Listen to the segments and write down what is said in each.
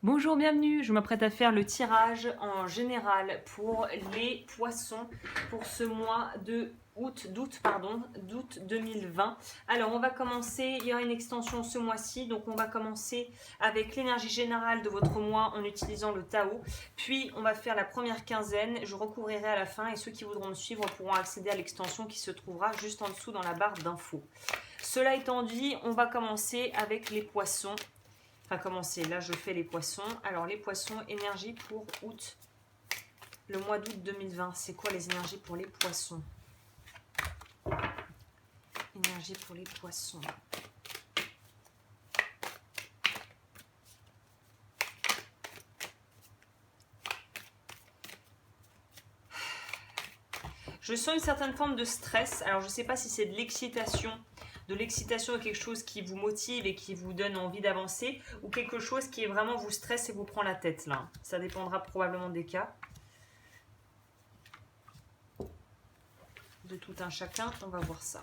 Bonjour, bienvenue. Je m'apprête à faire le tirage en général pour les poissons pour ce mois de d'août 2020. Alors, on va commencer, il y aura une extension ce mois-ci, donc on va commencer avec l'énergie générale de votre mois en utilisant le Tao. Puis, on va faire la première quinzaine, je recouvrirai à la fin et ceux qui voudront me suivre pourront accéder à l'extension qui se trouvera juste en dessous dans la barre d'infos. Cela étant dit, on va commencer avec les poissons. Enfin, commencer, là je fais les poissons. Alors les poissons, énergie pour août, le mois d'août 2020. C'est quoi les énergies pour les poissons? Énergie pour les poissons. Je sens une certaine forme de stress. Alors je ne sais pas si c'est de l'excitation est quelque chose qui vous motive et qui vous donne envie d'avancer, ou quelque chose qui est vraiment vous stresse et vous prend la tête là. Ça dépendra probablement des cas. De tout un chacun, on va voir ça.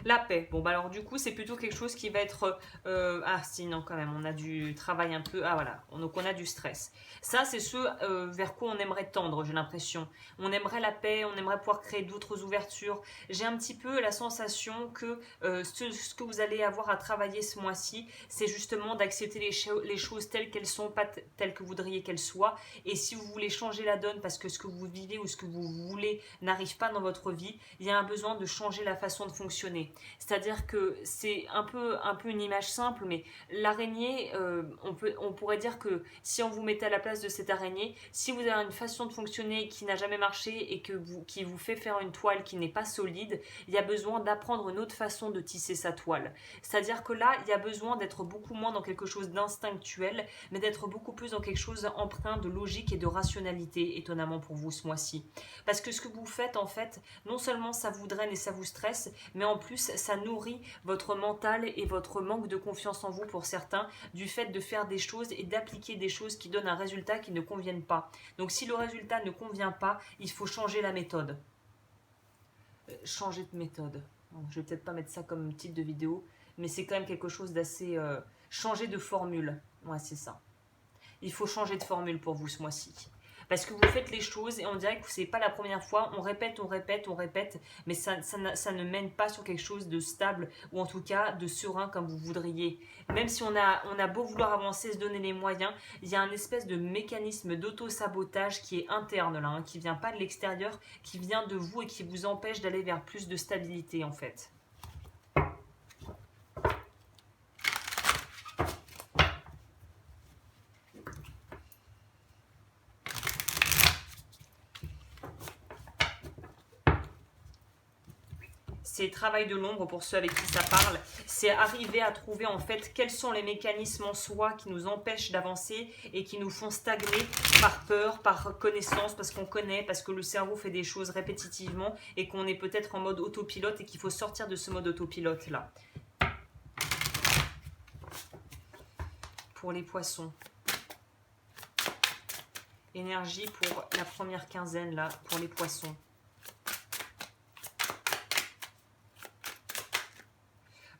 La paix. Bon, bah alors du coup, c'est plutôt quelque chose qui va être... ah si, non, quand même, on a du travail un peu... Ah voilà, donc on a du stress. Ça, c'est ce vers quoi on aimerait tendre, j'ai l'impression. On aimerait la paix, on aimerait pouvoir créer d'autres ouvertures. J'ai un petit peu la sensation que ce que vous allez avoir à travailler ce mois-ci, c'est justement d'accepter les choses telles qu'elles sont, pas telles que vous voudriez qu'elles soient. Et si vous voulez changer la donne parce que ce que vous vivez ou ce que vous voulez n'arrive pas dans votre vie, il y a un besoin de changer la façon de fonctionner. C'est-à-dire que c'est un peu une image simple, mais l'araignée, on pourrait dire que si on vous mettait à la place de cette araignée, si vous avez une façon de fonctionner qui n'a jamais marché et qui vous fait faire une toile qui n'est pas solide, il y a besoin d'apprendre une autre façon de tisser sa toile. C'est-à-dire que là, il y a besoin d'être beaucoup moins dans quelque chose d'instinctuel, mais d'être beaucoup plus dans quelque chose empreint de logique et de rationalité, étonnamment pour vous ce mois-ci. Parce que ce que vous faites, en fait, non seulement ça vous draine et ça vous stresse, mais en plus, ça nourrit votre mental et votre manque de confiance en vous pour certains, du fait de faire des choses et d'appliquer des choses qui donnent un résultat qui ne conviennent pas. Donc si le résultat ne convient pas, il faut changer la méthode. Changer de méthode. Bon, je vais peut-être pas mettre ça comme titre de vidéo, mais c'est quand même quelque chose d'assez... changer de formule. Ouais, c'est ça. Il faut changer de formule pour vous ce mois-ci. Parce que vous faites les choses et on dirait que c'est pas la première fois, on répète, mais ça ne mène pas sur quelque chose de stable ou en tout cas de serein comme vous voudriez. Même si on a beau vouloir avancer, se donner les moyens, il y a un espèce de mécanisme d'auto-sabotage qui est interne là, qui vient pas de l'extérieur, qui vient de vous et qui vous empêche d'aller vers plus de stabilité en fait. C'est travail de l'ombre pour ceux avec qui ça parle, c'est arriver à trouver en fait quels sont les mécanismes en soi qui nous empêchent d'avancer et qui nous font stagner par peur, par connaissance, parce qu'on connaît, parce que le cerveau fait des choses répétitivement et qu'on est peut-être en mode autopilote et qu'il faut sortir de ce mode autopilote là. Pour les poissons. Énergie pour la première quinzaine là, pour les poissons.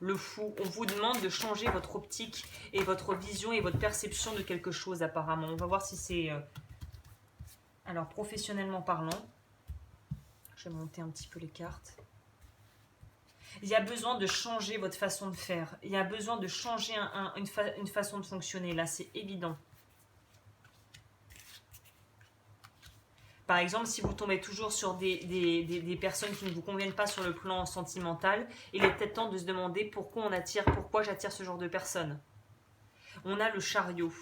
Le fou, on vous demande de changer votre optique et votre vision et votre perception de quelque chose apparemment. On va voir si c'est... Alors, professionnellement parlant, je vais monter un petit peu les cartes. Il y a besoin de changer votre façon de faire. Il y a besoin de changer une façon de fonctionner. Là, c'est évident. Par exemple, si vous tombez toujours sur des personnes qui ne vous conviennent pas sur le plan sentimental, il est peut-être temps de se demander pourquoi j'attire ce genre de personnes. On a le chariot,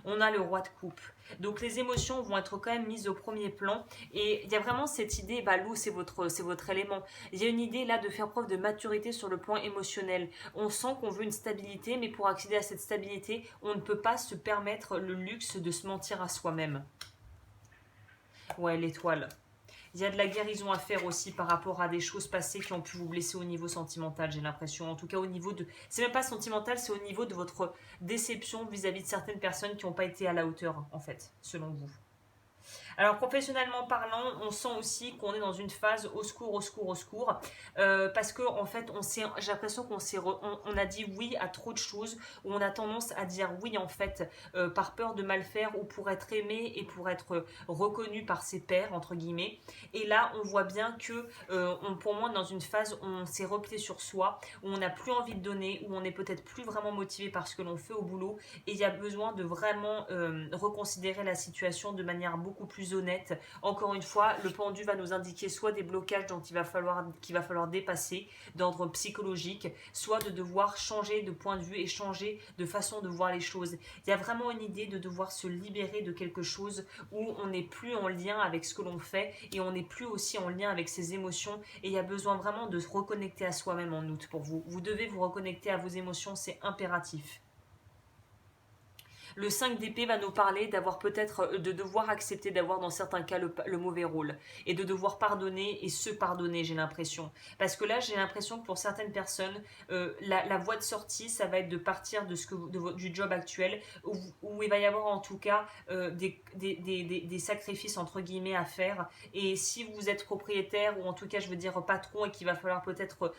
on a le roi de coupe. Donc les émotions vont être quand même mises au premier plan. Et il y a vraiment cette idée, l'eau c'est votre élément. Il y a une idée là de faire preuve de maturité sur le plan émotionnel. On sent qu'on veut une stabilité, mais pour accéder à cette stabilité, on ne peut pas se permettre le luxe de se mentir à soi-même. Ouais, l'étoile. Il y a de la guérison à faire aussi par rapport à des choses passées qui ont pu vous blesser au niveau sentimental, j'ai l'impression. En tout cas, au niveau de... C'est même pas sentimental, c'est au niveau de votre déception vis-à-vis de certaines personnes qui n'ont pas été à la hauteur, en fait, selon vous. Alors professionnellement parlant, on sent aussi qu'on est dans une phase au secours, au secours, au secours, parce que en fait, j'ai l'impression on a dit oui à trop de choses, ou on a tendance à dire oui en fait par peur de mal faire ou pour être aimé et pour être reconnu par ses pairs entre guillemets. Et là, on voit bien que pour moi, dans une phase où on s'est replié sur soi, où on n'a plus envie de donner, où on n'est peut-être plus vraiment motivé par ce que l'on fait au boulot, et il y a besoin de vraiment reconsidérer la situation de manière beaucoup plus honnête. Encore une fois, le pendu va nous indiquer soit des blocages dont qu'il va falloir dépasser d'ordre psychologique, soit de devoir changer de point de vue et changer de façon de voir les choses. Il y a vraiment une idée de devoir se libérer de quelque chose où on n'est plus en lien avec ce que l'on fait et on n'est plus aussi en lien avec ses émotions, et il y a besoin vraiment de se reconnecter à soi-même en août pour vous. Vous devez vous reconnecter à vos émotions, c'est impératif. Le 5 d'épée va nous parler d'avoir peut-être, de devoir accepter d'avoir dans certains cas le mauvais rôle et de devoir pardonner et se pardonner, j'ai l'impression. Parce que là, j'ai l'impression que pour certaines personnes, la voie de sortie, ça va être de partir du job actuel où il va y avoir en tout cas des sacrifices entre guillemets à faire. Et si vous êtes propriétaire ou en tout cas, je veux dire patron et qu'il va falloir peut-être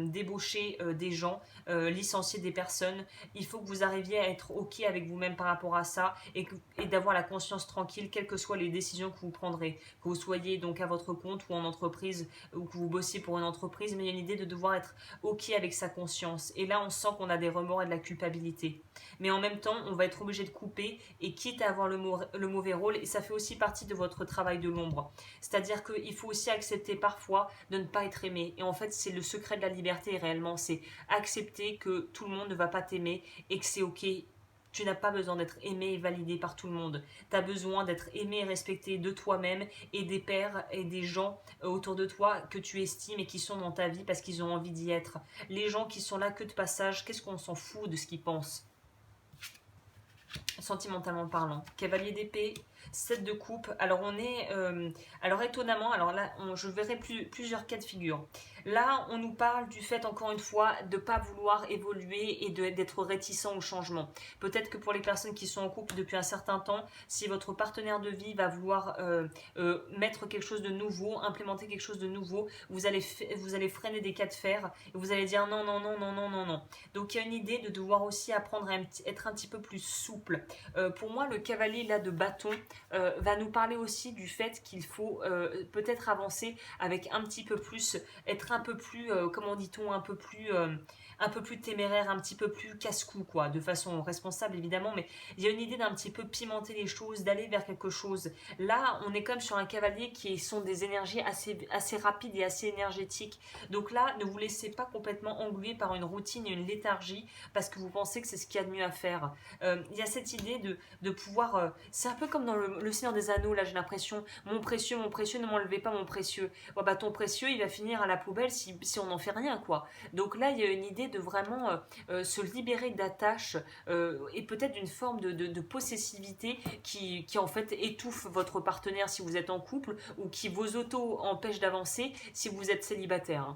débaucher des gens, licencier des personnes, il faut que vous arriviez à être OK avec vous-même par rapport à ça et d'avoir la conscience tranquille, quelles que soient les décisions que vous prendrez. Que vous soyez donc à votre compte ou en entreprise ou que vous bossiez pour une entreprise, mais il y a une idée de devoir être OK avec sa conscience. Et là, on sent qu'on a des remords et de la culpabilité. Mais en même temps, on va être obligé de couper et quitte à avoir le mauvais rôle, et ça fait aussi partie de votre travail de l'ombre. C'est-à-dire qu'il faut aussi accepter parfois de ne pas être aimé. Et en fait, c'est le secret de la liberté réellement, c'est accepter que tout le monde ne va pas t'aimer et que c'est OK. Tu n'as pas besoin d'être aimé et validé par tout le monde. Tu as besoin d'être aimé et respecté de toi-même et des pairs et des gens autour de toi que tu estimes et qui sont dans ta vie parce qu'ils ont envie d'y être. Les gens qui sont là que de passage, qu'est-ce qu'on s'en fout de ce qu'ils pensent? Sentimentalement parlant. Cavalier d'épée, 7 de coupe. Alors on est... alors étonnamment, alors là je verrai plusieurs cas de figure. Là on nous parle du fait encore une fois de ne pas vouloir évoluer et d'être réticent au changement. Peut-être que pour les personnes qui sont en couple depuis un certain temps, si votre partenaire de vie va vouloir mettre quelque chose de nouveau, implémenter quelque chose de nouveau, vous allez freiner des cas de fer et vous allez dire non, non, non, non, non, non, non. Donc il y a une idée de devoir aussi apprendre à être un petit peu plus souple. Pour moi, le cavalier là de bâton va nous parler aussi du fait qu'il faut peut-être avancer avec un petit peu plus, être un peu plus, comment dit-on, un peu plus téméraire, un petit peu plus casse-cou, quoi, de façon responsable évidemment, mais il y a une idée d'un petit peu pimenter les choses, d'aller vers quelque chose. Là, on est comme sur un cavalier qui sont des énergies assez rapides et assez énergétiques. Donc là, ne vous laissez pas complètement engluer par une routine et une léthargie parce que vous pensez que c'est ce qu'il y a de mieux à faire. Il y a cette idée de pouvoir... c'est un peu comme dans le Seigneur des Anneaux, là j'ai l'impression, mon précieux, ne m'enlevez pas mon précieux. Ouais, bah, ton précieux, il va finir à la poubelle si on n'en fait rien, quoi. Donc là, il y a une idée de vraiment se libérer d'attaches et peut-être d'une forme de possessivité qui en fait étouffe votre partenaire si vous êtes en couple ou qui vos autos empêche d'avancer si vous êtes célibataire.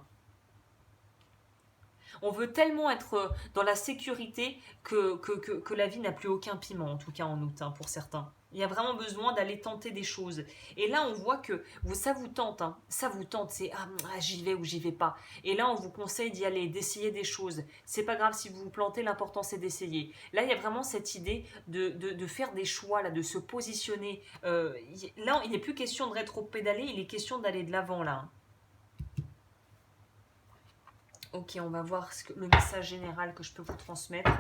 On veut tellement être dans la sécurité que la vie n'a plus aucun piment, en tout cas en août, hein, pour certains. Il y a vraiment besoin d'aller tenter des choses. Et là, on voit que ça vous tente, hein, ça vous tente, c'est j'y vais ou j'y vais pas. Et là, on vous conseille d'y aller, d'essayer des choses. C'est pas grave si vous vous plantez, l'important c'est d'essayer. Là, il y a vraiment cette idée de faire des choix, là, de se positionner. Là, il n'est plus question de rétro-pédaler, il est question d'aller de l'avant, là. Ok, on va voir le message général que je peux vous transmettre.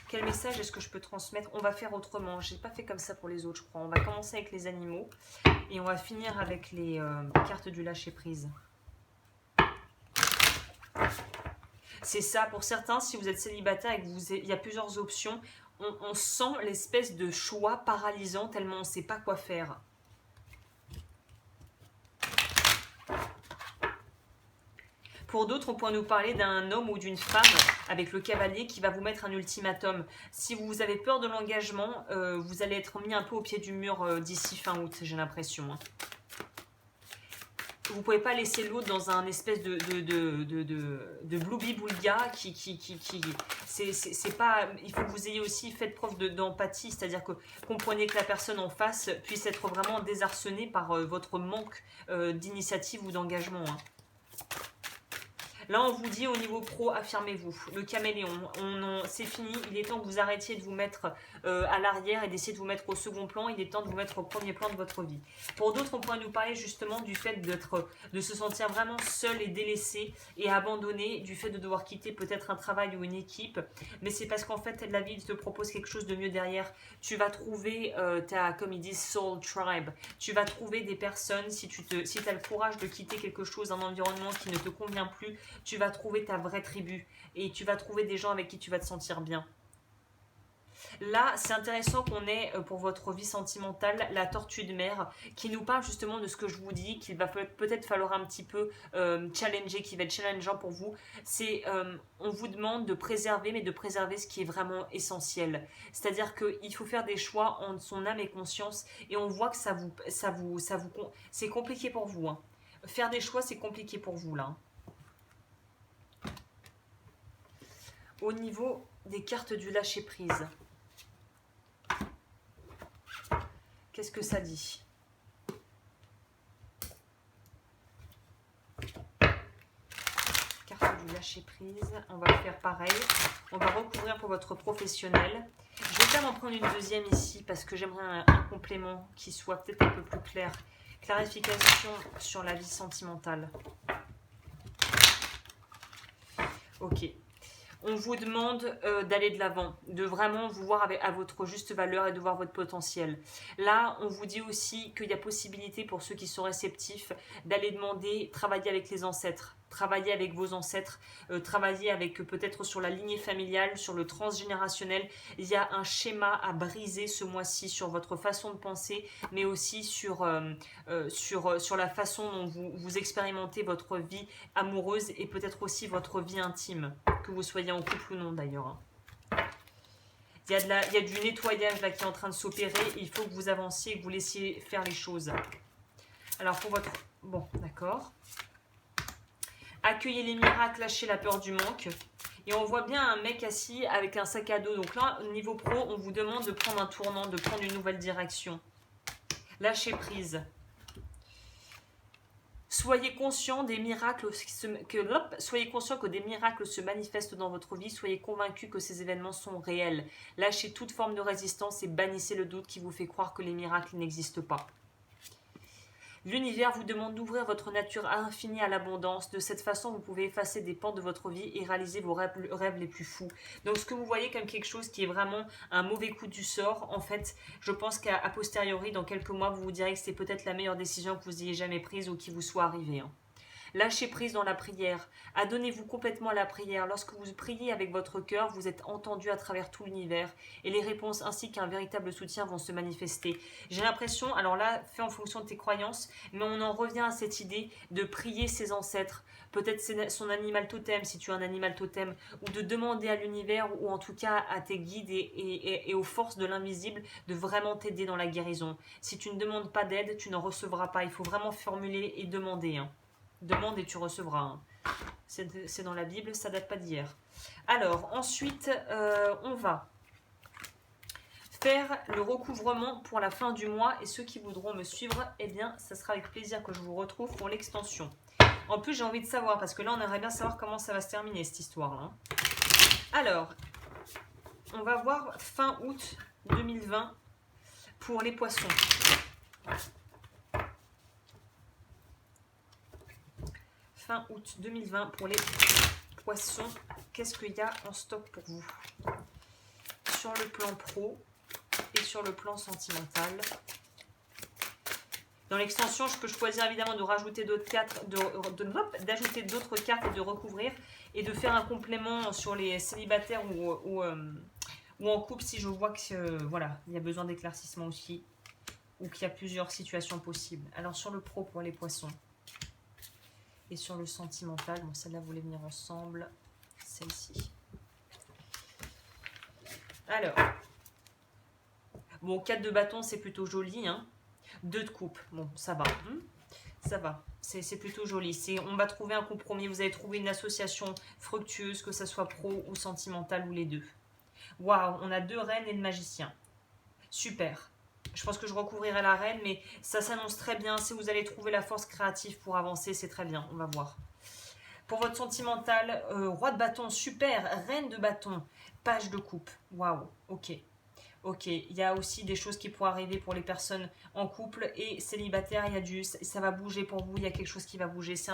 Quel message est-ce que je peux transmettre? On va faire autrement. Je n'ai pas fait comme ça pour les autres, je crois. On va commencer avec les animaux et on va finir avec les cartes du lâcher-prise. C'est ça, pour certains, si vous êtes célibataire et qu'il y a plusieurs options, on sent l'espèce de choix paralysant tellement on ne sait pas quoi faire. Pour d'autres, on pourrait nous parler d'un homme ou d'une femme avec le cavalier qui va vous mettre un ultimatum. Si vous avez peur de l'engagement, vous allez être mis un peu au pied du mur d'ici fin août, j'ai l'impression. vous pouvez pas laisser l'autre dans un espèce de bloubi-boulga c'est pas, il faut que vous ayez aussi fait preuve d'empathie, c'est-à-dire que comprenez que la personne en face puisse être vraiment désarçonnée par votre manque d'initiative ou d'engagement, hein. Là, on vous dit au niveau pro, affirmez-vous. Le caméléon, c'est fini. Il est temps que vous arrêtiez de vous mettre à l'arrière et d'essayer de vous mettre au second plan. Il est temps de vous mettre au premier plan de votre vie. Pour d'autres, on pourrait nous parler justement du fait de se sentir vraiment seul et délaissé et abandonné, du fait de devoir quitter peut-être un travail ou une équipe. Mais c'est parce qu'en fait, la vie te propose quelque chose de mieux derrière. Tu vas trouver comme ils disent, soul tribe. Tu vas trouver des personnes, si tu as le courage de quitter quelque chose, un environnement qui ne te convient plus, tu vas trouver ta vraie tribu et tu vas trouver des gens avec qui tu vas te sentir bien. Là, c'est intéressant qu'on ait pour votre vie sentimentale la tortue de mer qui nous parle justement de ce que je vous dis, qu'il va peut-être falloir un petit peu challenger, qui va être challengeant pour vous. C'est, on vous demande de préserver, mais de préserver ce qui est vraiment essentiel. C'est-à-dire qu'il faut faire des choix en son âme et conscience et on voit que c'est compliqué pour vous, hein. Faire des choix, c'est compliqué pour vous, là. Au niveau des cartes du lâcher-prise, qu'est-ce que ça dit? Carte du lâcher-prise, on va faire pareil. On va recouvrir pour votre professionnel. Je vais quand même en prendre une deuxième ici parce que j'aimerais un complément qui soit peut-être un peu plus clair. Clarification sur la vie sentimentale. Ok. On vous demande d'aller de l'avant, de vraiment vous voir à votre juste valeur et de voir votre potentiel. Là, on vous dit aussi qu'il y a possibilité pour ceux qui sont réceptifs d'aller demander, travailler avec les ancêtres, travailler avec vos ancêtres, travailler avec peut-être sur la lignée familiale, sur le transgénérationnel. Il y a un schéma à briser ce mois-ci sur votre façon de penser, mais aussi sur la façon dont vous expérimentez votre vie amoureuse et peut-être aussi votre vie intime, que vous soyez en couple ou non d'ailleurs. Il y a du nettoyage là qui est en train de s'opérer. Il faut que vous avanciez et que vous laissiez faire les choses. Alors pour votre... Bon, d'accord. Accueillez les miracles, lâchez la peur du manque. Et on voit bien un mec assis avec un sac à dos. Donc là, au niveau pro, on vous demande de prendre un tournant, de prendre une nouvelle direction. Lâchez prise. Soyez conscient des miracles soyez conscient que des miracles se manifestent dans votre vie. Soyez convaincu que ces événements sont réels. Lâchez toute forme de résistance et bannissez le doute qui vous fait croire que les miracles n'existent pas. L'univers vous demande d'ouvrir votre nature infinie à l'abondance. De cette façon, vous pouvez effacer des pans de votre vie et réaliser vos rêves les plus fous. Donc, ce que vous voyez comme quelque chose qui est vraiment un mauvais coup du sort, en fait, je pense qu'à posteriori, dans quelques mois, vous vous direz que c'est peut-être la meilleure décision que vous ayez jamais prise ou qui vous soit arrivée, hein. Lâchez prise dans la prière. Adonnez-vous complètement à la prière. Lorsque vous priez avec votre cœur, vous êtes entendu à travers tout l'univers et les réponses ainsi qu'un véritable soutien vont se manifester. J'ai l'impression, alors là, fait en fonction de tes croyances, mais on en revient à cette idée de prier ses ancêtres, peut-être son animal totem si tu as un animal totem, ou de demander à l'univers ou en tout cas à tes guides et aux forces de l'invisible de vraiment t'aider dans la guérison. Si tu ne demandes pas d'aide, tu n'en recevras pas. Il faut vraiment formuler et demander, hein. Demande et tu recevras, hein. C'est dans la Bible, ça date pas d'hier. Alors, ensuite, on va faire le recouvrement pour la fin du mois. Et ceux qui voudront me suivre, eh bien, ça sera avec plaisir que je vous retrouve pour l'extension. En plus, j'ai envie de savoir, parce que là, on aimerait bien savoir comment ça va se terminer, cette histoire-là. Alors, on va voir fin août 2020 pour les poissons. Fin août 2020 pour les poissons. Qu'est-ce qu'il y a en stock pour vous sur le plan pro et sur le plan sentimental? Dans l'extension, je peux choisir évidemment de rajouter d'autres cartes, d'ajouter d'autres cartes et de recouvrir et de faire un complément sur les célibataires ou en couple si je vois que voilà, il y a besoin d'éclaircissement aussi ou qu'il y a plusieurs situations possibles. Alors sur le pro pour les poissons. Et sur le sentimental, bon, celle-là voulait venir ensemble, celle-ci. Alors, bon, 4 de bâton, c'est plutôt joli, hein. 2 de coupe, bon, ça va, ça va. C'est plutôt joli. On va trouver un compromis. Vous allez trouver une association fructueuse, que ça soit pro ou sentimentale ou les deux. Waouh, on a 2 reines et le magicien. Super. Je pense que je recouvrirai la reine, mais ça s'annonce très bien. Si vous allez trouver la force créative pour avancer, c'est très bien. On va voir. Pour votre sentimental, roi de bâton, super. Reine de bâton, page de coupe. Waouh, ok. Ok, il y a aussi des choses qui pourraient arriver pour les personnes en couple et célibataires. Ça va bouger pour vous, il y a quelque chose qui va bouger. C'est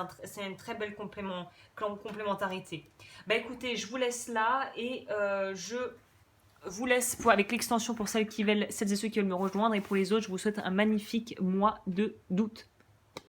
une très belle complémentarité. Bah écoutez, je vous laisse là et je vous laisse avec l'extension pour celles et ceux qui veulent me rejoindre. Et pour les autres, je vous souhaite un magnifique mois d'août.